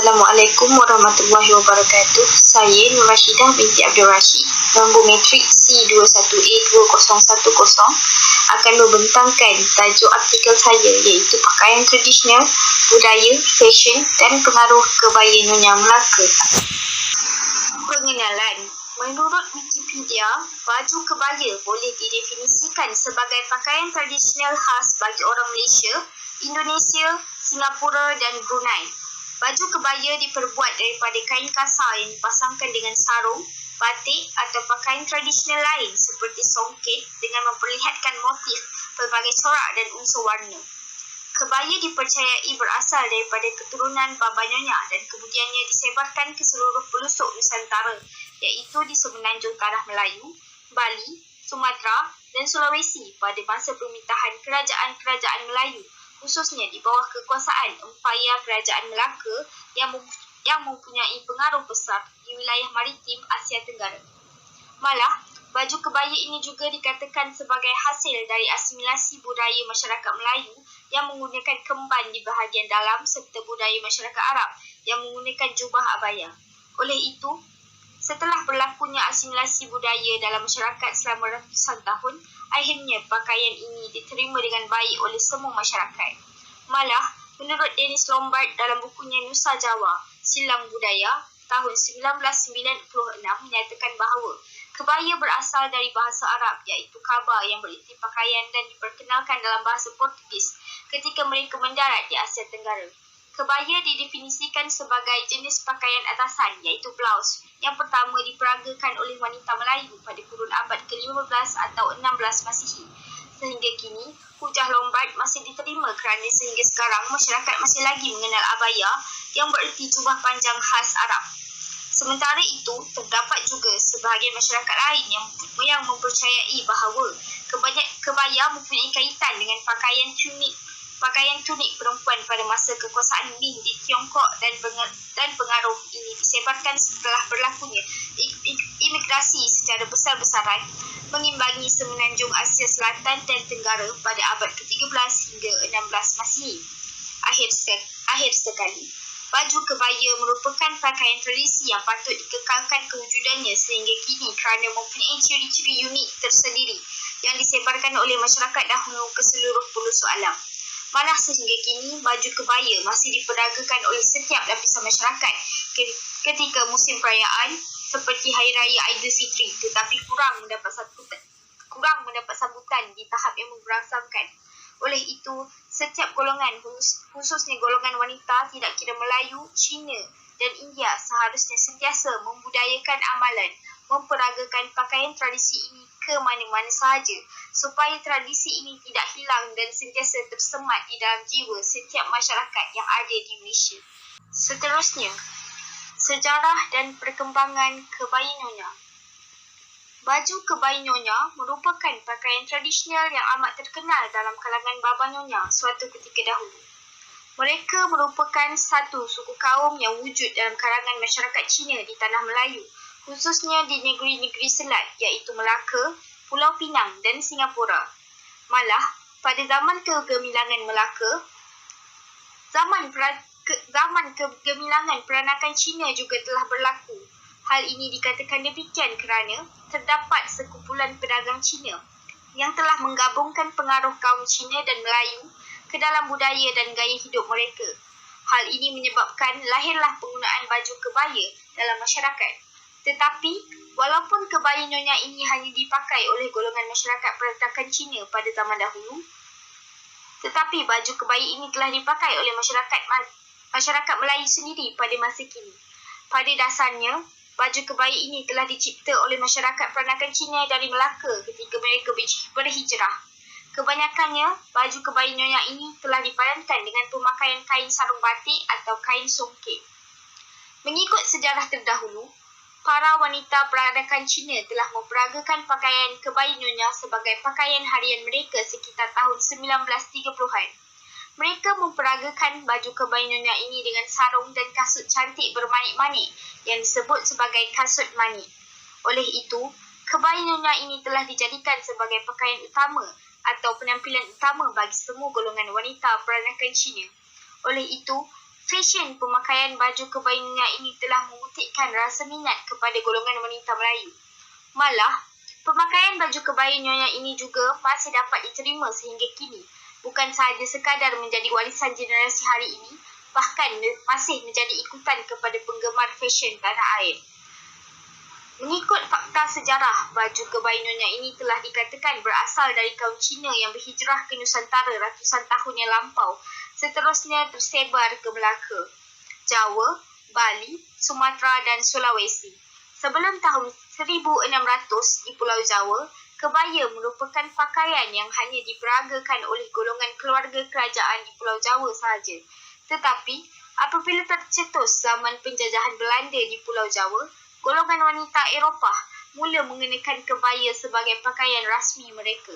Assalamualaikum warahmatullahi wabarakatuh. Saya Nur Rashidah binti Abdul Rashid, nombor matrik C21A2010 akan membentangkan tajuk artikel saya iaitu pakaian tradisional, budaya, fashion dan pengaruh kebaya Nyonya Melaka. Pengenalan. Menurut Wikipedia, baju kebaya boleh didefinisikan sebagai pakaian tradisional khas bagi orang Malaysia, Indonesia, Singapura dan Brunei. Baju kebaya diperbuat daripada kain kasar yang dipasangkan dengan sarung, batik atau pakaian tradisional lain seperti songket dengan memperlihatkan motif pelbagai corak dan unsur warna. Kebaya dipercayai berasal daripada keturunan Baba Nyonya dan kemudiannya disebarkan ke seluruh pelosok Nusantara iaitu di semenanjung Tanah Melayu, Bali, Sumatera dan Sulawesi pada masa pemerintahan kerajaan-kerajaan Melayu, khususnya di bawah kekuasaan Empayar Kerajaan Melaka yang mempunyai pengaruh besar di wilayah maritim Asia Tenggara. Malah, baju kebaya ini juga dikatakan sebagai hasil dari asimilasi budaya masyarakat Melayu yang menggunakan kemban di bahagian dalam serta budaya masyarakat Arab yang menggunakan jubah abaya. Oleh itu, setelah berlakunya asimilasi budaya dalam masyarakat selama ratusan tahun, akhirnya pakaian ini diterima dengan baik oleh semua masyarakat. Malah, menurut Dennis Lombard dalam bukunya Nusa Jawa, Silang Budaya, tahun 1996 menyatakan bahawa kebaya berasal dari bahasa Arab iaitu kaba yang bererti pakaian dan diperkenalkan dalam bahasa Portugis ketika mereka mendarat di Asia Tenggara. Kebaya didefinisikan sebagai jenis pakaian atasan iaitu blouse yang pertama diperagakan oleh wanita Melayu pada kurun abad ke-15 atau 16 Masihi. Sehingga kini, hujah Lombard masih diterima kerana sehingga sekarang masyarakat masih lagi mengenal abaya yang bererti jubah panjang khas Arab. Sementara itu, terdapat juga sebahagian masyarakat lain yang mempercayai bahawa kebaya mempunyai kaitan dengan pakaian tunik perempuan pada masa kekuasaan Ming di Tiongkok dan pengaruh ini disebarkan setelah berlakunya imigrasi secara besar-besaran mengimbangi semenanjung Asia Selatan dan Tenggara pada abad ke-13 hingga 16 Masihi. Akhir sekali, baju kebaya merupakan pakaian tradisi yang patut dikekalkan kewujudannya sehingga kini kerana mempunyai ciri-ciri unik tersendiri yang disebarkan oleh masyarakat dahulu ke seluruh pelosok alam. Malah sehingga kini, baju kebaya masih diperagakan oleh setiap lapisan masyarakat ketika musim perayaan seperti Hari Raya Aidilfitri tetapi kurang mendapat sambutan di tahap yang memberangsangkan. Oleh itu, setiap golongan, khususnya golongan wanita tidak kira Melayu, Cina dan India seharusnya sentiasa membudayakan amalan memperagakan pakaian tradisi ini ke mana-mana sahaja supaya tradisi ini tidak hilang dan sentiasa tersemat di dalam jiwa setiap masyarakat yang ada di Malaysia. Seterusnya, sejarah dan perkembangan kebaya Nyonya. Baju kebaya Nyonya merupakan pakaian tradisional yang amat terkenal dalam kalangan Baba Nyonya suatu ketika dahulu. Mereka merupakan satu suku kaum yang wujud dalam kalangan masyarakat Cina di Tanah Melayu, khususnya di negeri-negeri selat iaitu Melaka, Pulau Pinang dan Singapura. Malah, pada zaman kegemilangan Melaka, zaman kegemilangan peranakan Cina juga telah berlaku. Hal ini dikatakan demikian kerana terdapat sekumpulan pedagang Cina yang telah menggabungkan pengaruh kaum Cina dan Melayu ke dalam budaya dan gaya hidup mereka. Hal ini menyebabkan lahirlah penggunaan baju kebaya dalam masyarakat. Tetapi, walaupun kebaya Nyonya ini hanya dipakai oleh golongan masyarakat peranakan Cina pada zaman dahulu, tetapi baju kebaya ini telah dipakai oleh masyarakat Melayu sendiri pada masa kini. Pada dasarnya, baju kebaya ini telah dicipta oleh masyarakat peranakan Cina dari Melaka ketika mereka berhijrah. Kebanyakannya, baju kebaya Nyonya ini telah dipadankan dengan pemakaian kain sarung batik atau kain songket. Mengikut sejarah terdahulu, para wanita peranakan Cina telah memperagakan pakaian kebaya Nyonya sebagai pakaian harian mereka sekitar tahun 1930-an. Mereka memperagakan baju kebaya Nyonya ini dengan sarung dan kasut cantik bermanik-manik yang disebut sebagai kasut manik. Oleh itu, kebaya Nyonya ini telah dijadikan sebagai pakaian utama atau penampilan utama bagi semua golongan wanita peranakan Cina. Oleh itu, Fashion pemakaian baju kebaya nyonya ini telah membuktikan rasa minat kepada golongan wanita Melayu. Malah, pemakaian baju kebaya nyonya ini juga masih dapat diterima sehingga kini. Bukan sahaja sekadar menjadi warisan generasi hari ini, bahkan masih menjadi ikutan kepada penggemar fashion tanah air. Mengikut fakta sejarah, baju kebaya nyonya ini telah dikatakan berasal dari kaum Cina yang berhijrah ke Nusantara ratusan tahun yang lampau, seterusnya tersebar ke Melaka, Jawa, Bali, Sumatera dan Sulawesi. Sebelum tahun 1600 di Pulau Jawa, kebaya merupakan pakaian yang hanya diperagakan oleh golongan keluarga kerajaan di Pulau Jawa sahaja. Tetapi, apabila tercetus zaman penjajahan Belanda di Pulau Jawa, golongan wanita Eropah mula mengenakan kebaya sebagai pakaian rasmi mereka.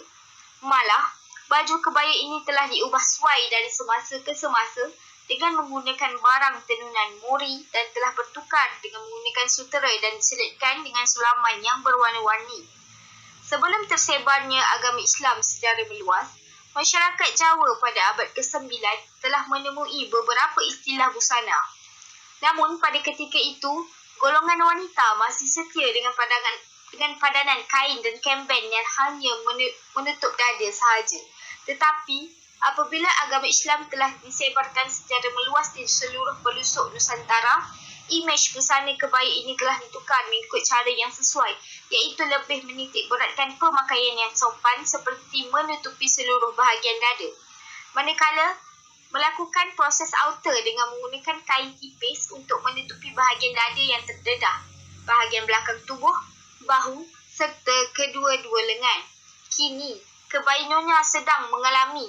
Malah, baju kebaya ini telah diubah suai dari semasa ke semasa dengan menggunakan barang tenunan mori dan telah bertukar dengan menggunakan sutera dan diselitkan dengan sulaman yang berwarna-warni. Sebelum tersebarnya agama Islam secara meluas, masyarakat Jawa pada abad ke-9 telah menemui beberapa istilah busana. Namun pada ketika itu, golongan wanita masih setia dengan padanan kain dan kemben yang hanya menutup dada sahaja. Tetapi, apabila agama Islam telah disebarkan secara meluas di seluruh pelosok Nusantara, imej busana kebaya ini telah ditukar mengikut cara yang sesuai, iaitu lebih menitik beratkan pemakaian yang sopan seperti menutupi seluruh bahagian dada. Manakala, melakukan proses outer dengan menggunakan kain tipis untuk menutupi bahagian dada yang terdedah, bahagian belakang tubuh, bahu serta kedua-dua lengan. Kini, kebaya nyonya sedang mengalami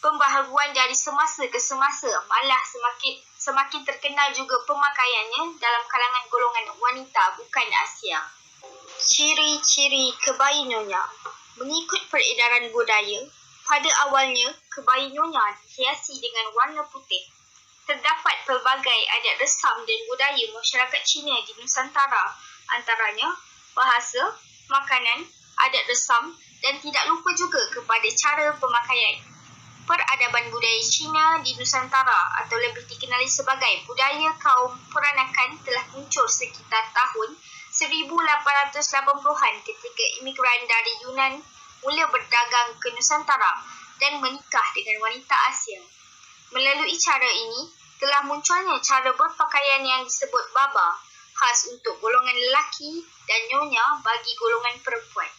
pembaharuan dari semasa ke semasa, malah semakin terkenal juga pemakaiannya dalam kalangan golongan wanita bukan Asia. Ciri-ciri kebaya nyonya. Mengikut peredaran budaya, pada awalnya kebaya nyonya dihiasi dengan warna putih. Terdapat pelbagai adat resam dan budaya masyarakat Cina di Nusantara, antaranya bahasa, makanan, adat resam dan tidak lupa juga kepada cara pemakaian. Peradaban budaya Cina di Nusantara atau lebih dikenali sebagai budaya kaum Peranakan telah muncul sekitar tahun 1880-an ketika imigran dari Yunan mula berdagang ke Nusantara dan menikah dengan wanita Asia. Melalui cara ini, telah munculnya cara berpakaian yang disebut baba, khas untuk golongan lelaki dan nyonya bagi golongan perempuan.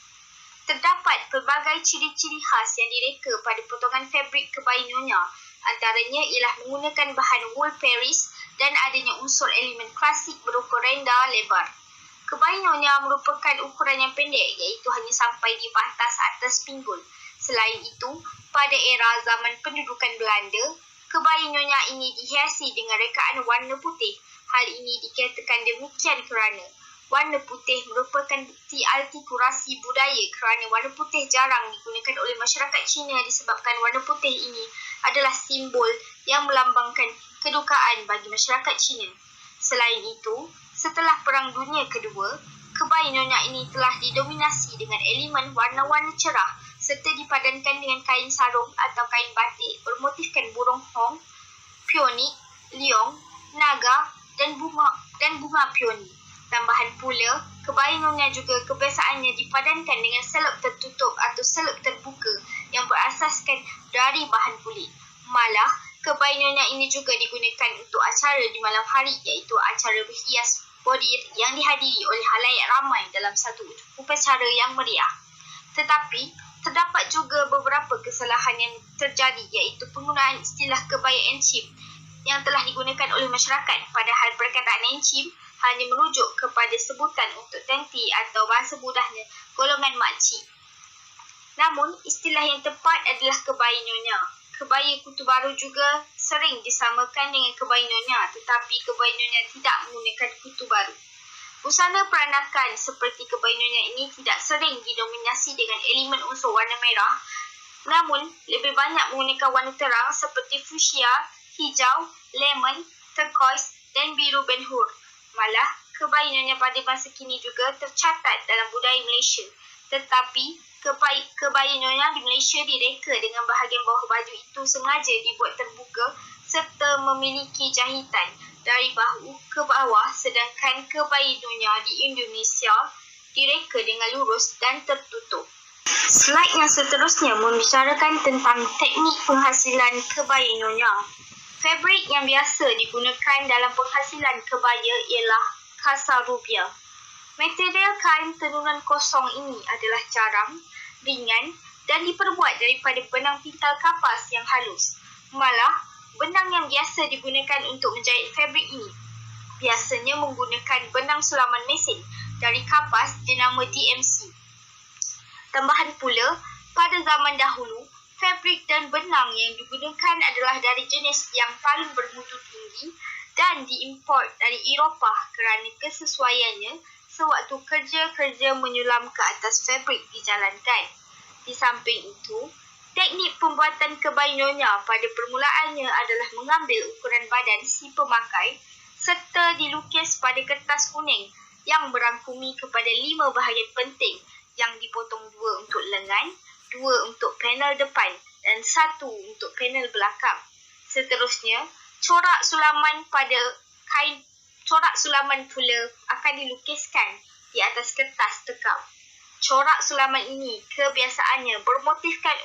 Terdapat pelbagai ciri-ciri khas yang direka pada potongan fabrik kebaya nyonya, antaranya ialah menggunakan bahan wool Paris dan adanya unsur elemen klasik berupa rendah lebar. Kebaya nyonya merupakan ukuran yang pendek iaitu hanya sampai di batas atas pinggul. Selain itu, pada era zaman pendudukan Belanda, kebaya nyonya ini dihiasi dengan rekaan warna putih. Hal ini dikatakan demikian kerana warna putih merupakan bukti artikulasi budaya kerana warna putih jarang digunakan oleh masyarakat Cina disebabkan warna putih ini adalah simbol yang melambangkan kedukaan bagi masyarakat Cina. Selain itu, setelah Perang Dunia Kedua, kebaya nyonya ini telah didominasi dengan elemen warna-warna cerah serta dipadankan dengan kain sarung atau kain batik bermotifkan burung hong, peony, liong, naga dan bunga peony. Tambahan pula, kebaya nyonya juga kebiasaannya dipadankan dengan selop tertutup atau selop terbuka yang berasaskan dari bahan kulit. Malah, kebaya nyonya ini juga digunakan untuk acara di malam hari iaitu acara berhias bodir yang dihadiri oleh halayak ramai dalam satu upacara yang meriah. Tetapi, terdapat juga beberapa kesalahan yang terjadi iaitu penggunaan istilah kebaya encim yang telah digunakan oleh masyarakat, padahal perkataan encim hanya merujuk kepada sebutan untuk tanti atau bahasa mudahnya golongan makcik. Namun, istilah yang tepat adalah kebaya nyonya. Kebaya kutu baru juga sering disamakan dengan kebaya nyonya, tetapi kebaya nyonya tidak menggunakan kutu baru. Busana peranakan seperti kebaya nyonya ini tidak sering didominasi dengan elemen unsur warna merah, namun lebih banyak menggunakan warna terang seperti fuchsia, hijau, lemon, turquoise dan biru benhur. Malah, kebaya nyonya pada masa kini juga tercatat dalam budaya Malaysia. Tetapi, kebaya nyonya di Malaysia direka dengan bahagian bawah baju itu sengaja dibuat terbuka serta memiliki jahitan dari bahu ke bawah, sedangkan kebaya nyonya di Indonesia direka dengan lurus dan tertutup. Slide yang seterusnya membicarakan tentang teknik penghasilan kebaya nyonya. Fabrik yang biasa digunakan dalam penghasilan kebaya ialah kasa rubiah. Material kain tenunan kosong ini adalah jarang, ringan dan diperbuat daripada benang pintal kapas yang halus. Malah, benang yang biasa digunakan untuk menjahit fabrik ini biasanya menggunakan benang sulaman mesin dari kapas jenama DMC. Tambahan pula, pada zaman dahulu, fabrik dan benang yang digunakan adalah dari jenis yang paling bermutu tinggi dan diimport dari Eropah kerana kesesuaiannya sewaktu kerja-kerja menyulam ke atas fabrik dijalankan. Di samping itu, teknik pembuatan kebaya nyonya pada permulaannya adalah mengambil ukuran badan si pemakai serta dilukis pada kertas kuning yang berangkumi kepada 5 bahagian penting yang dipotong 2 untuk lengan, 2 untuk panel depan dan 1 untuk panel belakang. Seterusnya, corak sulaman pula akan dilukiskan di atas kertas tekau. Corak sulaman ini kebiasaannya bermotifkan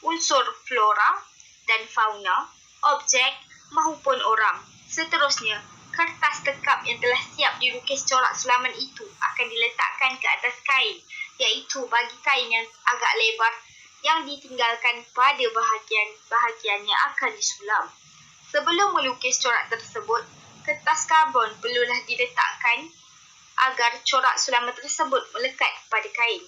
unsur flora dan fauna, objek maupun orang. Seterusnya, kertas tekap yang telah siap dilukis corak sulaman itu akan diletakkan ke atas kain, iaitu bagi kain yang agak lebar yang ditinggalkan pada bahagian yang akan disulam. Sebelum melukis corak tersebut, kertas karbon perlulah diletakkan agar corak sulaman tersebut melekat pada kain.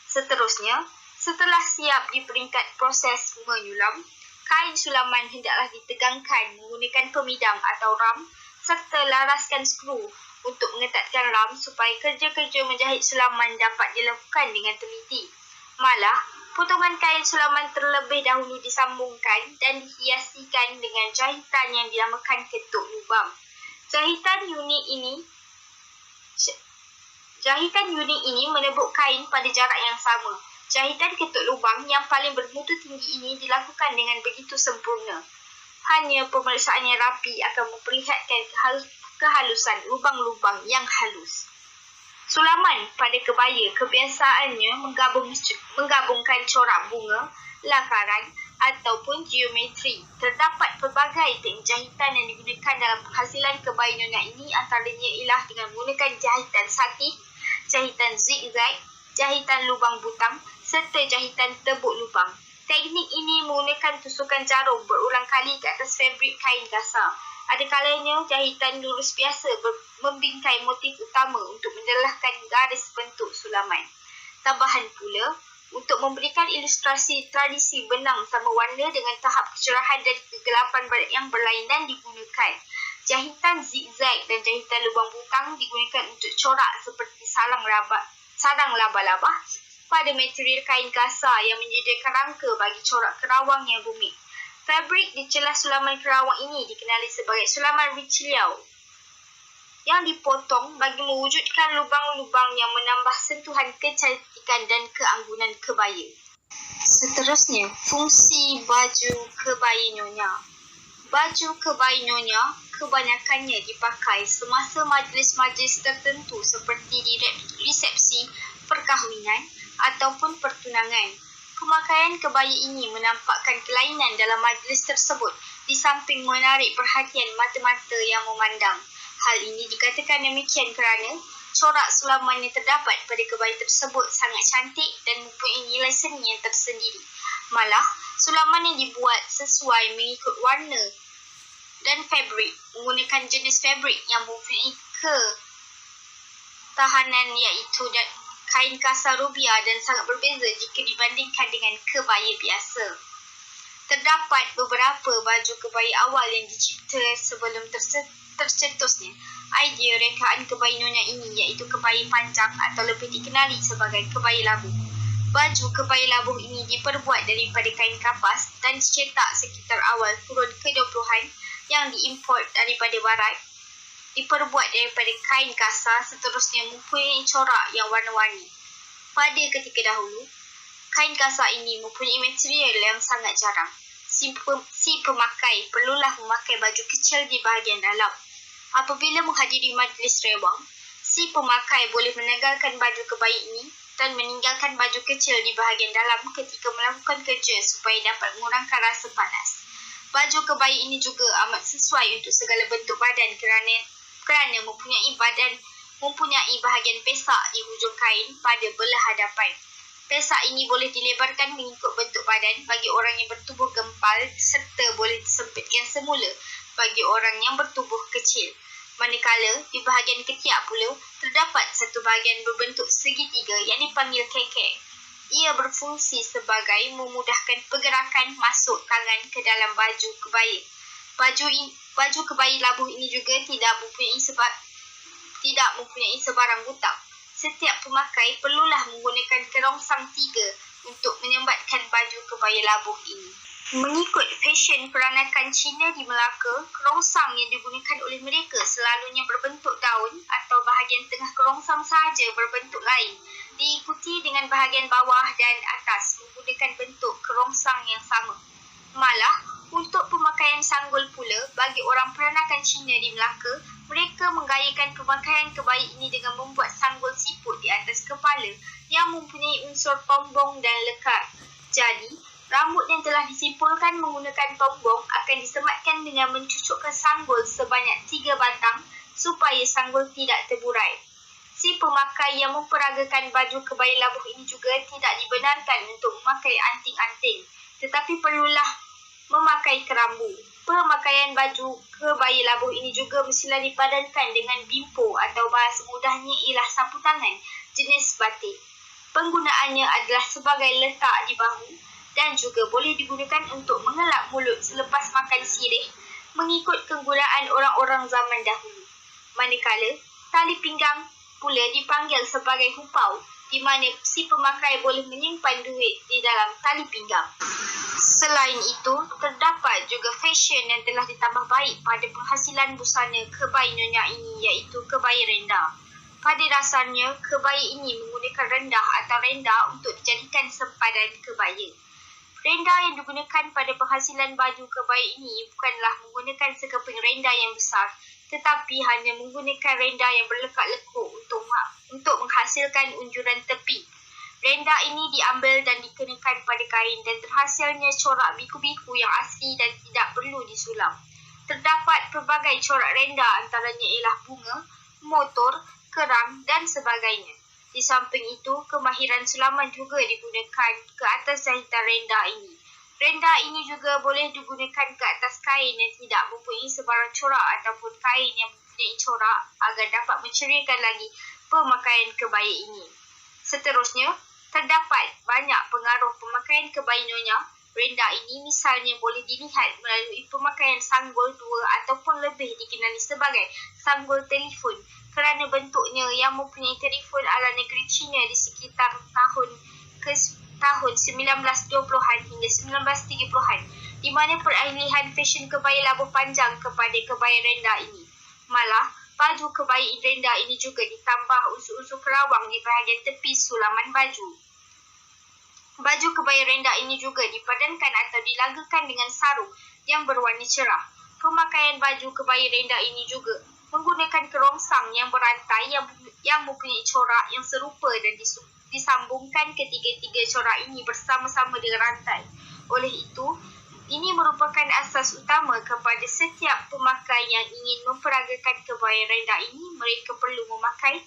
Seterusnya, setelah siap di peringkat proses menyulam, kain sulaman hendaklah ditegangkan menggunakan pemidang atau ram serta laraskan skru untuk mengetatkan ram supaya kerja-kerja menjahit sulaman dapat dilakukan dengan teliti. Malah, potongan kain sulaman terlebih dahulu disambungkan dan dihiasikan dengan jahitan yang dinamakan ketuk lubang. Jahitan unik ini menebuk kain pada jarak yang sama. Jahitan ketuk lubang yang paling bermutu tinggi ini dilakukan dengan begitu sempurna. Hanya pemeriksaan yang rapi akan memperlihatkan kehalusan lubang-lubang yang halus. Sulaman pada kebaya kebiasaannya menggabungkan corak bunga, lakaran ataupun geometri. Terdapat pelbagai teknik jahitan yang digunakan dalam penghasilan kebaya nyonya ini, antaranya ialah dengan menggunakan jahitan satih, jahitan zigzag, jahitan lubang butang serta jahitan tebuk lubang. Teknik ini menggunakan tusukan jarum berulang kali ke atas fabrik kain kasar. Ada kalanya jahitan lurus biasa membingkai motif utama untuk menjelaskan garis bentuk sulaman. Tambahan pula, untuk memberikan ilustrasi tradisi benang sama warna dengan tahap kecerahan dan kegelapan yang berlainan digunakan. Jahitan zigzag dan jahitan lubang butang digunakan untuk corak seperti sarang laba-laba pada material kain kasar yang menyediakan rangka bagi corak kerawang yang rumit. Fabrik di celah sulaman kerawang ini dikenali sebagai sulaman Richelieu yang dipotong bagi mewujudkan lubang-lubang yang menambah sentuhan kecantikan dan keanggunan kebaya. Seterusnya, fungsi baju kebaya nyonya. Baju kebaya nyonya kebanyakannya dipakai semasa majlis-majlis tertentu seperti di resepsi perkahwinan ataupun pertunangan. Pemakaian kebaya ini menampakkan kelainan dalam majlis tersebut di samping menarik perhatian mata-mata yang memandang. Hal ini dikatakan demikian kerana corak sulaman yang terdapat pada kebaya tersebut sangat cantik dan mempunyai nilai seni yang tersendiri. Malah, sulaman yang dibuat sesuai mengikut warna dan fabrik menggunakan jenis fabrik yang mempunyai ketahanan iaitu kain kasar rubiah dan sangat berbeza jika dibandingkan dengan kebaya biasa. Terdapat beberapa baju kebaya awal yang dicipta sebelum tercetusnya idea rekaan kebaya nyonya ini, iaitu kebaya panjang atau lebih dikenali sebagai kebaya labuh. Baju kebaya labuh ini diperbuat daripada kain kapas dan dicetak sekitar awal kurun ke-20-an yang diimport daripada barat. Diperbuat daripada kain kasar, seterusnya mempunyai corak yang warna-warni. Pada ketika dahulu, kain kasar ini mempunyai material yang sangat jarang. si pemakai perlulah memakai baju kecil di bahagian dalam. Apabila menghadiri majlis rewang, si pemakai boleh menanggalkan baju kebaya ini dan meninggalkan baju kecil di bahagian dalam ketika melakukan kerja supaya dapat mengurangkan rasa panas. Baju kebaya ini juga amat sesuai untuk segala bentuk badan kerana mempunyai bahagian pesak di hujung kain pada belah hadapan. Pesak ini boleh dilebarkan mengikut bentuk badan bagi orang yang bertubuh gempal serta boleh disempitkan semula bagi orang yang bertubuh kecil. Manakala di bahagian ketiak pula terdapat satu bahagian berbentuk segitiga yang dipanggil kekek. Ia berfungsi sebagai memudahkan pergerakan masuk tangan ke dalam baju kebaya. Baju kebaya labuh ini juga tidak mempunyai sebarang butang. Setiap pemakai perlulah menggunakan kerongsang 3 untuk menyambatkan baju kebaya labuh ini. Mengikut fashion peranakan Cina di Melaka, kerongsang yang digunakan oleh mereka selalunya berbentuk daun atau bahagian tengah kerongsang sahaja berbentuk lain, diikuti dengan bahagian bawah dan atas menggunakan bentuk kerongsang yang sama. Malah, untuk pemakaian sanggul pula, bagi orang peranakan Cina di Melaka, mereka menggayakan pemakaian kebaya ini dengan membuat sanggul siput di atas kepala yang mempunyai unsur tombong dan lekat. Jadi, rambut yang telah disimpulkan menggunakan tombong akan disematkan dengan mencucukkan sanggul sebanyak 3 batang supaya sanggul tidak terburai. Si pemakai yang memperagakan baju kebaya labuh ini juga tidak dibenarkan untuk memakai anting-anting, tetapi perlulah memakai kerambu. Pemakaian baju kebaya labuh ini juga mestilah dipadankan dengan bimpo atau bahasa mudahnya ialah sapu tangan jenis batik. Penggunaannya adalah sebagai letak di bahu dan juga boleh digunakan untuk mengelak mulut selepas makan sirih mengikut kegunaan orang-orang zaman dahulu. Manakala, tali pinggang pula dipanggil sebagai hupau, di mana si pemakai boleh menyimpan duit di dalam tali pinggang. Selain itu, terdapat juga fashion yang telah ditambah baik pada penghasilan busana kebaya nyonya ini, iaitu kebaya rendah. Pada dasarnya, kebaya ini menggunakan rendah atau renda untuk dijadikan sempadan kebaya. Renda yang digunakan pada penghasilan baju kebaya ini bukanlah menggunakan sekeping renda yang besar, tetapi hanya menggunakan renda yang berlekak-lekuk untuk menghasilkan unjuran tepi. Renda ini diambil dan dikenakan pada kain dan terhasilnya corak biku-biku yang asli dan tidak perlu disulam. Terdapat pelbagai corak renda, antaranya ialah bunga, motor, kerang dan sebagainya. Di samping itu, kemahiran sulaman juga digunakan ke atas jahitan renda ini. Renda ini juga boleh digunakan ke atas kain yang tidak mempunyai sebarang corak ataupun kain yang mempunyai corak agar dapat menceriakan lagi pemakaian kebaya ini. Seterusnya, terdapat banyak pengaruh pemakaian kebaya nyonya. Renda ini misalnya boleh dilihat melalui pemakaian sanggul 2 ataupun lebih dikenali sebagai sanggul telefon kerana bentuknya yang mempunyai telefon ala negeri Cina di sekitar tahun 1920-an hingga 1930-an, di mana peralihan fashion kebaya labuh panjang kepada kebaya renda ini. Malah, baju kebaya renda ini juga ditambah unsur-unsur kerawang di bahagian tepi sulaman baju. Baju kebaya renda ini juga dipadankan atau dilagakan dengan sarung yang berwarna cerah. Pemakaian baju kebaya renda ini juga menggunakan kerongsang yang berantai yang mempunyai corak yang serupa dan disambungkan ketiga-tiga corak ini bersama-sama dengan rantai. Oleh itu, ini merupakan asas utama kepada setiap pemakai yang ingin memperagakan kebaya renda ini, mereka perlu memakai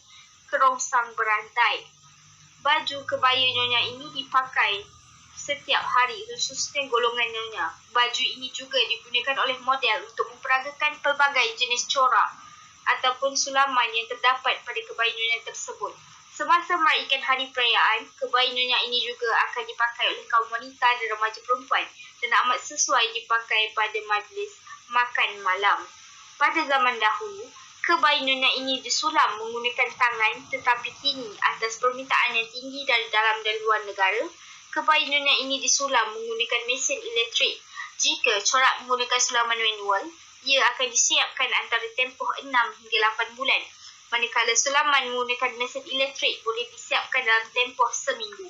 kerongsang berantai. Baju kebaya nyonya ini dipakai setiap hari khususnya golongan nyonya. Baju ini juga digunakan oleh model untuk memperagakan pelbagai jenis corak ataupun sulaman yang terdapat pada kebaya nyonya tersebut. Semasa meraihkan hari perayaan, kebaya nyonya ini juga akan dipakai oleh kaum wanita dan remaja perempuan dan amat sesuai dipakai pada majlis makan malam. Pada zaman dahulu, kebaya nyonya ini disulam menggunakan tangan, tetapi kini atas permintaan yang tinggi dari dalam dan luar negara, kebaya nyonya ini disulam menggunakan mesin elektrik. Jika corak menggunakan sulaman manual, ia akan disiapkan antara tempoh 6 hingga 8 bulan. Manakala sulaman menggunakan mesin elektrik boleh disiapkan dalam tempoh seminggu.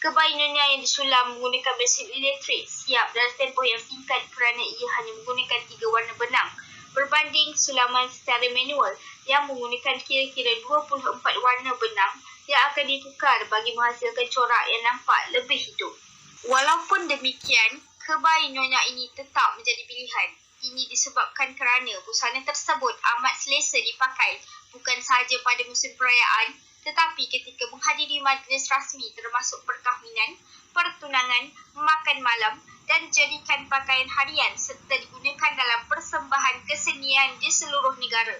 Kebaya nyonya yang disulam menggunakan mesin elektrik siap dalam tempoh yang singkat kerana ia hanya menggunakan 3 warna benang berbanding sulaman secara manual yang menggunakan kira-kira 24 warna benang yang akan ditukar bagi menghasilkan corak yang nampak lebih hidup. Walaupun demikian, kebaya nyonya ini tetap menjadi pilihan. Ini disebabkan kerana busana tersebut amat selesa dipakai bukan sahaja pada musim perayaan tetapi ketika menghadiri majlis rasmi termasuk perkahwinan, pertunangan, makan malam dan jadikan pakaian harian serta digunakan dalam persembahan kesenian di seluruh negara.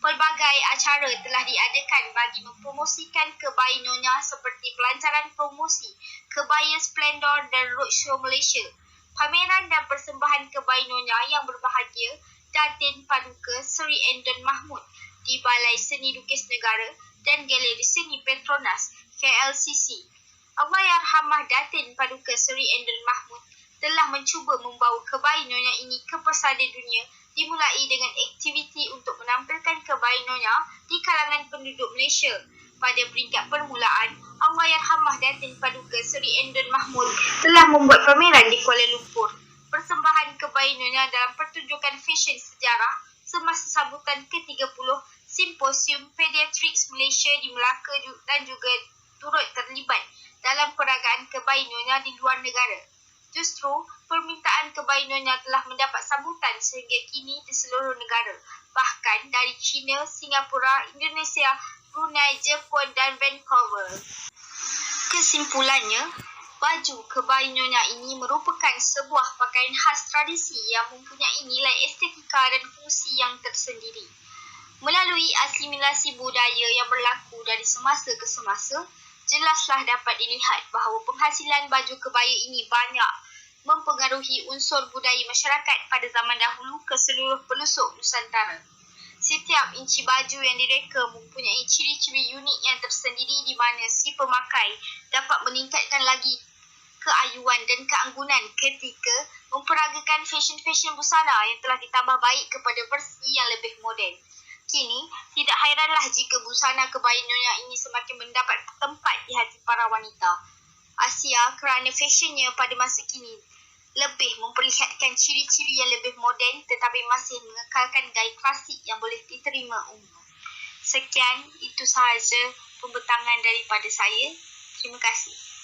Pelbagai acara telah diadakan bagi mempromosikan kebaya nyonya seperti pelancaran promosi Kebaya Splendor dan Roadshow Malaysia, pameran dan persembahan kebaya nyonya yang berbahagia Datin Paduka Seri Endon Mahmud di Balai Seni Lukis Negara dan Galeri Seni Petronas KLCC. Allahyarhamah Datin Paduka Seri Endon Mahmud telah mencuba membawa kebaya nyonya ini ke pesada dunia, dimulai dengan aktiviti untuk menampilkan kebaya nyonya di kalangan penduduk Malaysia. Pada peringkat permulaan, Allahyarhamah Datin Paduka Seri Endon Mahmud telah membuat pameran di Kuala Lumpur. Persembahan kebaya nyonya dalam pertunjukan fashion sejarah semasa sambutan ke-30 Simposium Pediatrics Malaysia di Melaka dan juga turut terlibat dalam peragaan kebaya nyonya di luar negara. Justru, permintaan kebaya nyonya telah mendapat sambutan sehingga kini di seluruh negara, bahkan dari China, Singapura, Indonesia, Brunei, Jepun dan Vancouver. Kesimpulannya, baju kebaya nyonya ini merupakan sebuah pakaian khas tradisi yang mempunyai nilai estetika dan fungsi yang tersendiri. Melalui asimilasi budaya yang berlaku dari semasa ke semasa, jelaslah dapat dilihat bahawa penghasilan baju kebaya ini banyak mempengaruhi unsur budaya masyarakat pada zaman dahulu ke seluruh pelosok Nusantara. Setiap inci baju yang direka mempunyai ciri-ciri unik yang tersendiri di mana si pemakai dapat meningkatkan lagi keayuan dan keanggunan ketika memperagakan fashion-fashion busana yang telah ditambah baik kepada versi yang lebih moden. Kini, tidak hairanlah jika busana kebaya nyonya ini semakin mendapat tempat di hati para wanita Asia kerana fashionnya pada masa kini lebih memperlihatkan ciri-ciri yang lebih moden tetapi masih mengekalkan gaya klasik yang boleh diterima umum. Sekian, itu sahaja pembentangan daripada saya. Terima kasih.